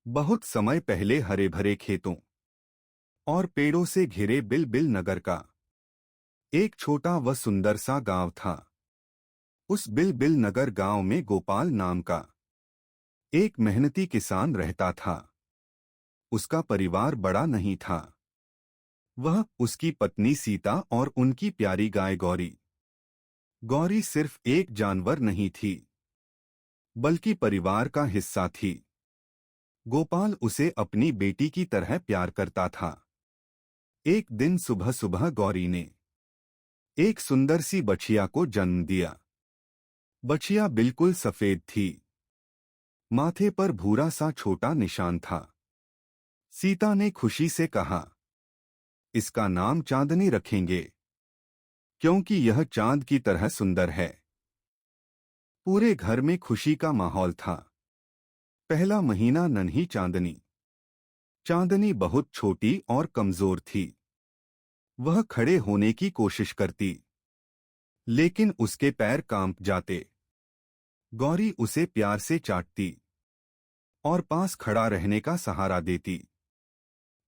बहुत समय पहले हरे भरे खेतों और पेड़ों से घिरे बिलबिल नगर का एक छोटा व सुंदर सा गांव था। उस बिलबिल नगर गांव में गोपाल नाम का एक मेहनती किसान रहता था। उसका परिवार बड़ा नहीं था। वह, उसकी पत्नी सीता और उनकी प्यारी गाय गौरी। गौरी सिर्फ एक जानवर नहीं थी, बल्कि परिवार का हिस्सा थी। गोपाल उसे अपनी बेटी की तरह प्यार करता था। एक दिन सुबह सुबह गौरी ने एक सुंदर सी बछिया को जन्म दिया। बछिया बिल्कुल सफेद थी। माथे पर भूरा सा छोटा निशान था। सीता ने खुशी से कहा, इसका नाम चांदनी रखेंगे, क्योंकि यह चांद की तरह सुंदर है। पूरे घर में खुशी का माहौल था। पहला महीना नन्ही चांदनी। चांदनी बहुत छोटी और कमजोर थी। वह खड़े होने की कोशिश करती, लेकिन उसके पैर कांप जाते। गौरी उसे प्यार से चाटती और पास खड़ा रहने का सहारा देती।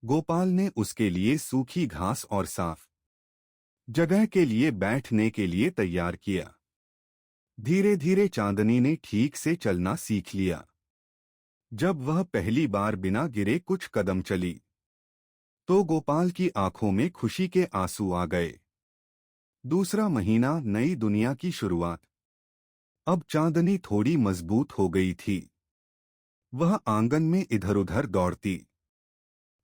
गोपाल ने उसके लिए सूखी घास और साफ जगह के लिए बैठने के लिए तैयार किया। धीरे धीरे चांदनी ने ठीक से चलना सीख लिया। जब वह पहली बार बिना गिरे कुछ कदम चली, तो गोपाल की आंखों में खुशी के आंसू आ गए। दूसरा महीना, नई दुनिया की शुरुआत। अब चांदनी थोड़ी मजबूत हो गई थी। वह आंगन में इधर उधर दौड़ती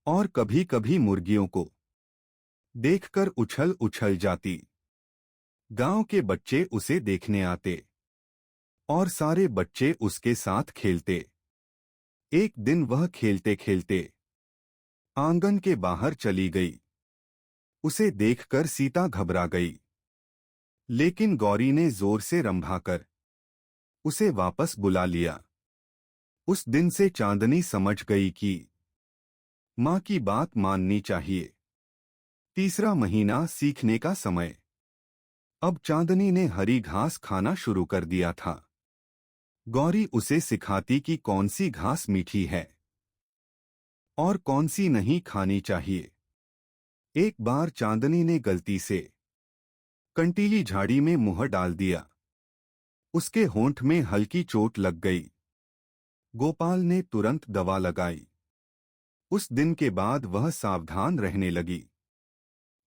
और कभी कभी मुर्गियों को देखकर उछल उछल जाती। गांव के बच्चे उसे देखने आते और सारे बच्चे उसके साथ खेलते। एक दिन वह खेलते खेलते आंगन के बाहर चली गई। उसे देखकर सीता घबरा गई, लेकिन गौरी ने जोर से रंभाकर उसे वापस बुला लिया। उस दिन से चांदनी समझ गई कि माँ की बात माननी चाहिए। तीसरा महीना, सीखने का समय। अब चांदनी ने हरी घास खाना शुरू कर दिया था। गौरी उसे सिखाती कि कौन सी घास मीठी है और कौन सी नहीं खानी चाहिए। एक बार चांदनी ने गलती से कंटीली झाड़ी में मुंह डाल दिया। उसके होंठ में हल्की चोट लग गई। गोपाल ने तुरंत दवा लगाई। उस दिन के बाद वह सावधान रहने लगी।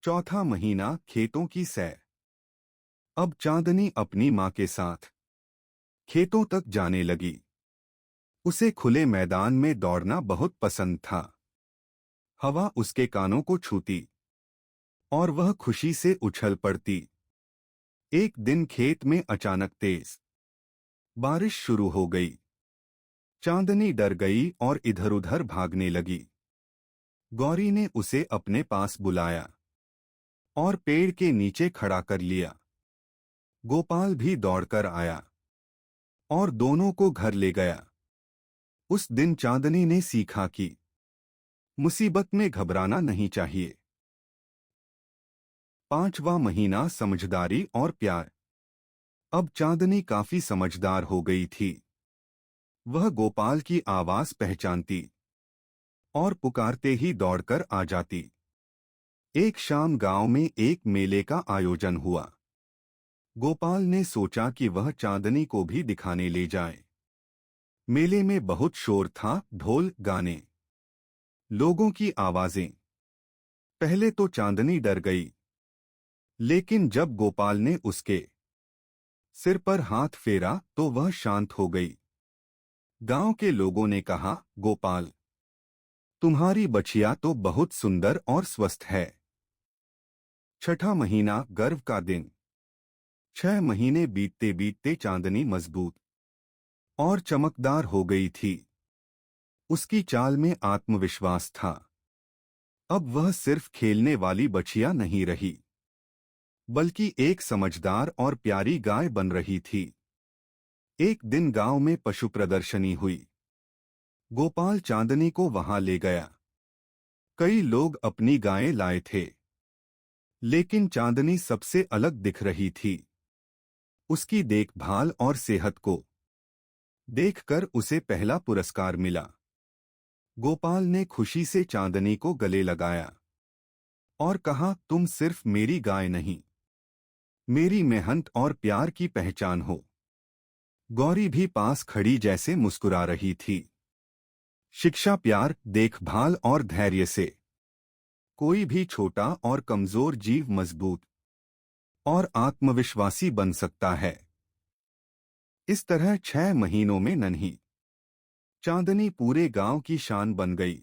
चौथा महीना, खेतों की सैर। अब चांदनी अपनी माँ के साथ खेतों तक जाने लगी। उसे खुले मैदान में दौड़ना बहुत पसंद था। हवा उसके कानों को छूती और वह खुशी से उछल पड़ती। एक दिन खेत में अचानक तेज बारिश शुरू हो गई। चांदनी डर गई और इधर उधर भागने लगी। गौरी ने उसे अपने पास बुलाया और पेड़ के नीचे खड़ा कर लिया। गोपाल भी दौड़कर आया और दोनों को घर ले गया। उस दिन चांदनी ने सीखा कि मुसीबत में घबराना नहीं चाहिए। पांचवा महीना, समझदारी और प्यार। अब चांदनी काफी समझदार हो गई थी। वह गोपाल की आवाज पहचानती और पुकारते ही दौड़कर आ जाती। एक शाम गांव में एक मेले का आयोजन हुआ। गोपाल ने सोचा कि वह चांदनी को भी दिखाने ले जाए। मेले में बहुत शोर था, ढोल, गाने, लोगों की आवाजें। पहले तो चांदनी डर गई, लेकिन जब गोपाल ने उसके सिर पर हाथ फेरा तो वह शांत हो गई। गांव के लोगों ने कहा, गोपाल, तुम्हारी बछिया तो बहुत सुंदर और स्वस्थ है। छठा महीना, गर्व का दिन। 6 महीने बीतते बीतते चांदनी मजबूत और चमकदार हो गई थी। उसकी चाल में आत्मविश्वास था। अब वह सिर्फ खेलने वाली बछिया नहीं रही, बल्कि एक समझदार और प्यारी गाय बन रही थी। एक दिन गांव में पशु प्रदर्शनी हुई। गोपाल चांदनी को वहां ले गया। कई लोग अपनी गायें लाए थे, लेकिन चांदनी सबसे अलग दिख रही थी। उसकी देखभाल और सेहत को देखकर उसे पहला पुरस्कार मिला। गोपाल ने खुशी से चांदनी को गले लगाया और कहा, तुम सिर्फ मेरी गाय नहीं, मेरी मेहनत और प्यार की पहचान हो। गौरी भी पास खड़ी जैसे मुस्कुरा रही थी। शिक्षा, प्यार, देखभाल और धैर्य से कोई भी छोटा और कमजोर जीव मजबूत और आत्मविश्वासी बन सकता है। इस तरह 6 महीनों में नन्ही चांदनी पूरे गांव की शान बन गई।